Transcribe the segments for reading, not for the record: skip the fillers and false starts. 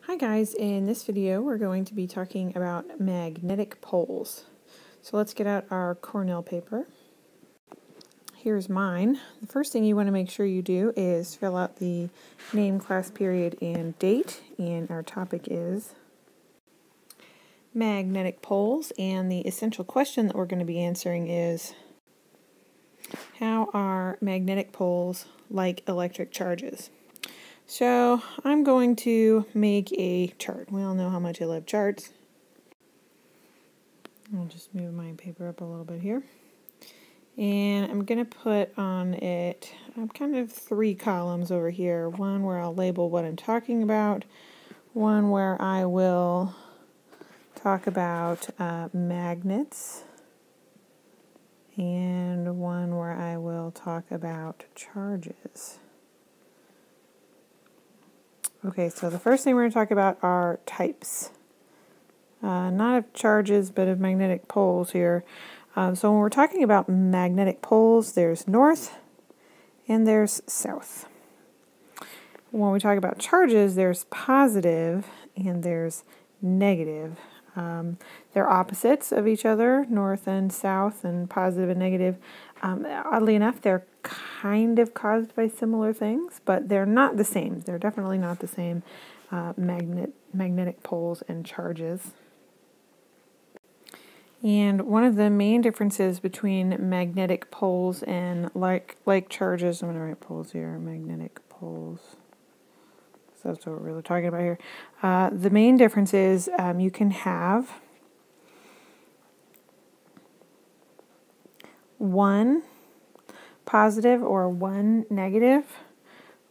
Hi guys, in this video we're going to be talking about magnetic poles. So let's get out our Cornell paper. Here's mine. The first thing you want to make sure you do is fill out the name, class, period, and date, and our topic is magnetic poles, and the essential question that we're going to be answering is, how are magnetic poles like electric charges? So I'm going to make a chart. We all know how much I love charts. I'll just move my paper up a little bit here. And I'm going to put on it kind of 3 columns over here. One where I'll label what I'm talking about. One where I will talk about magnets. And one where I will talk about charges. Okay, so the first thing we're going to talk about are types. Not of charges, but of magnetic poles here. So when we're talking about magnetic poles, there's north and there's south. When we talk about charges, there's positive and there's negative. They're opposites of each other, north and south, and positive and negative. Oddly enough, they're kind of caused by similar things, but they're not the same. They're definitely not the same, magnetic poles and charges. And one of the main differences between magnetic poles and like charges, I'm going to write poles here, magnetic poles. So that's what we're really talking about here. The main difference is you can have one positive or one negative,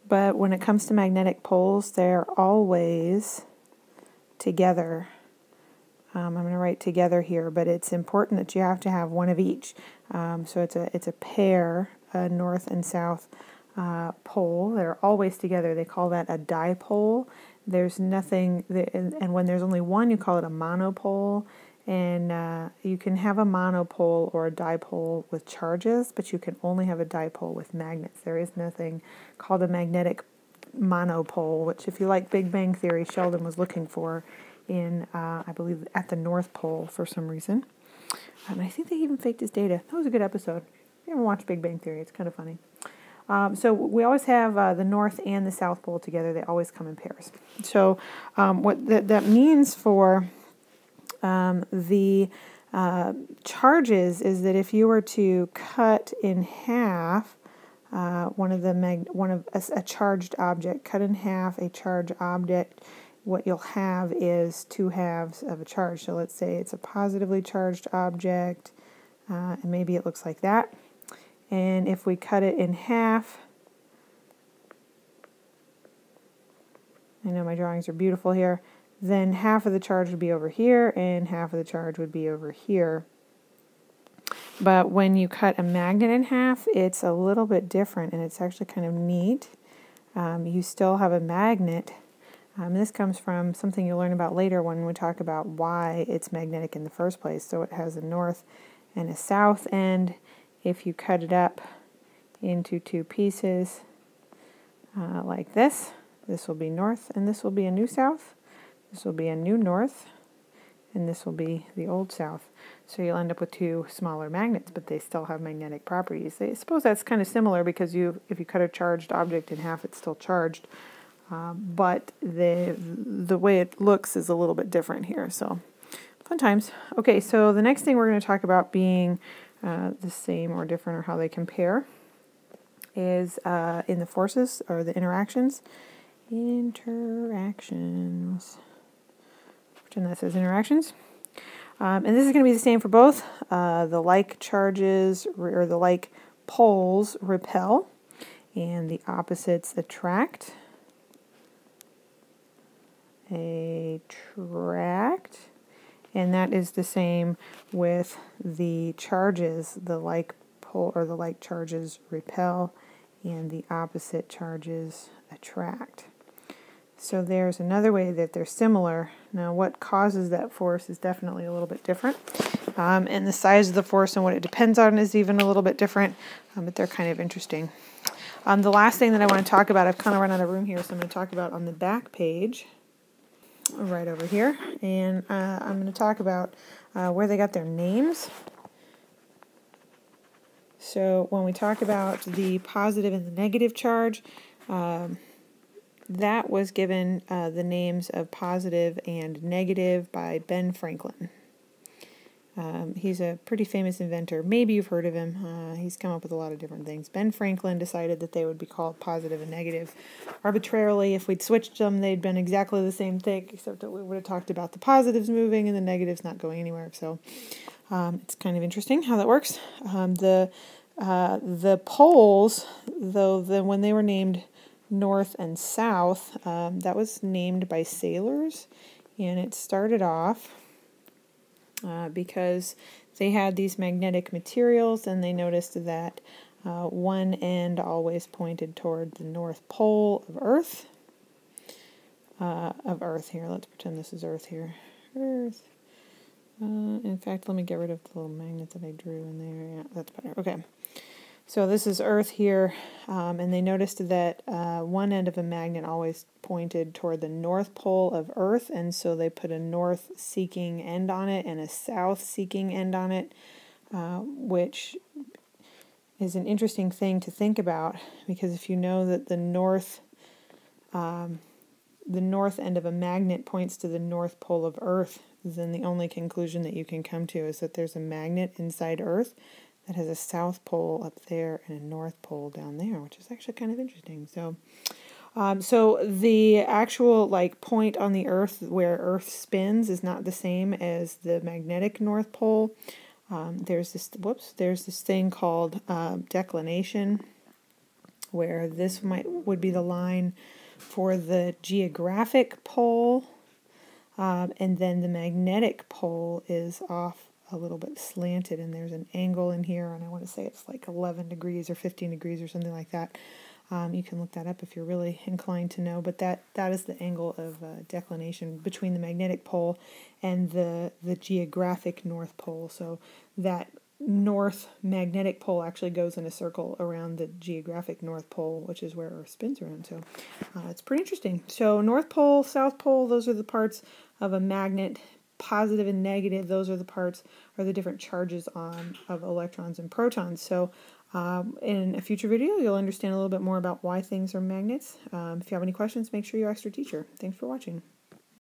but when it comes to magnetic poles, they're always together. I'm going to write together here, but it's important that you have to have one of each. So it's a pair, a north and south pole. They're always together. They call that a dipole. There's nothing, and when there's only one, you call it a monopole. And you can have a monopole or a dipole with charges, but you can only have a dipole with magnets. There is nothing called a magnetic monopole, which, if you like Big Bang Theory, Sheldon was looking for in, I believe, at the North Pole for some reason. And I think they even faked his data. That was a good episode. If you ever watch Big Bang Theory, it's kind of funny. So we always have the North and the South Pole together. They always come in pairs. So what that means for the charges is that if you were to cut in half a charged object, cut in half a charged object, what you'll have is 2 halves of a charge. So let's say it's a positively charged object, and maybe it looks like that. And if we cut it in half, I know my drawings are beautiful here, then half of the charge would be over here and half of the charge would be over here. But when you cut a magnet in half, it's a little bit different, and it's actually kind of neat. You still have a magnet. This comes from something you'll learn about later when we talk about why it's magnetic in the first place. So it has a north and a south end. If you cut it up into 2 pieces like this, this will be north and this will be a new south. This will be a new north and this will be the old south. So you'll end up with 2 smaller magnets, but they still have magnetic properties. I suppose that's kind of similar because if you cut a charged object in half, it's still charged. But the way it looks is a little bit different here. So fun times. Okay, so the next thing we're going to talk about being the same or different, or how they compare, is in the forces or the interactions. Interactions. Pretend that says interactions. And this is going to be the same for both. The like charges or the like poles repel, and the opposites attract. Attract. And that is the same with the charges. The like pole or the like charges repel, and the opposite charges attract. So there's another way that they're similar. Now, what causes that force is definitely a little bit different. And the size of the force and what it depends on is even a little bit different, but they're kind of interesting. The last thing that I want to talk about, I've kind of run out of room here, so I'm going to talk about on the back page. right over here, and I'm going to talk about where they got their names. So when we talk about the positive and the negative charge, that was given the names of positive and negative by Ben Franklin. He's a pretty famous inventor. Maybe you've heard of him. He's come up with a lot of different things. Ben Franklin decided that they would be called positive and negative arbitrarily. If we'd switched them, they'd been exactly the same thing, except that we would have talked about the positives moving and the negatives not going anywhere. So it's kind of interesting how that works. The poles, though, when they were named north and south, that was named by sailors, and it started off because they had these magnetic materials, and they noticed that one end always pointed toward the North Pole of Earth. Here, let's pretend this is Earth here. Earth. In fact, let me get rid of the little magnet that I drew in there. Yeah, that's better. Okay. So this is Earth here, and they noticed that one end of a magnet always pointed toward the North Pole of Earth, and so they put a north-seeking end on it and a south-seeking end on it, which is an interesting thing to think about, because if you know that the north end of a magnet points to the North Pole of Earth, then the only conclusion that you can come to is that there's a magnet inside Earth that has a south pole up there and a north pole down there, which is actually kind of interesting. So, so the actual point on the Earth where Earth spins is not the same as the magnetic North Pole. There's this thing called declination, where this would be the line for the geographic pole, and then the magnetic pole is off a little bit slanted, and there's an angle in here, and I want to say it's like 11 degrees or 15 degrees or something like that. You can look that up if you're really inclined to know, but that is the angle of declination between the magnetic pole and the geographic North Pole. So that north magnetic pole actually goes in a circle around the geographic North Pole, which is where Earth spins around. So it's pretty interesting. So North Pole, South Pole, those are the parts of a magnet. Positive and negative, those are the different charges of electrons and protons. So in a future video, you'll understand a little bit more about why things are magnets. If you have any questions, make sure you ask your teacher. Thanks for watching.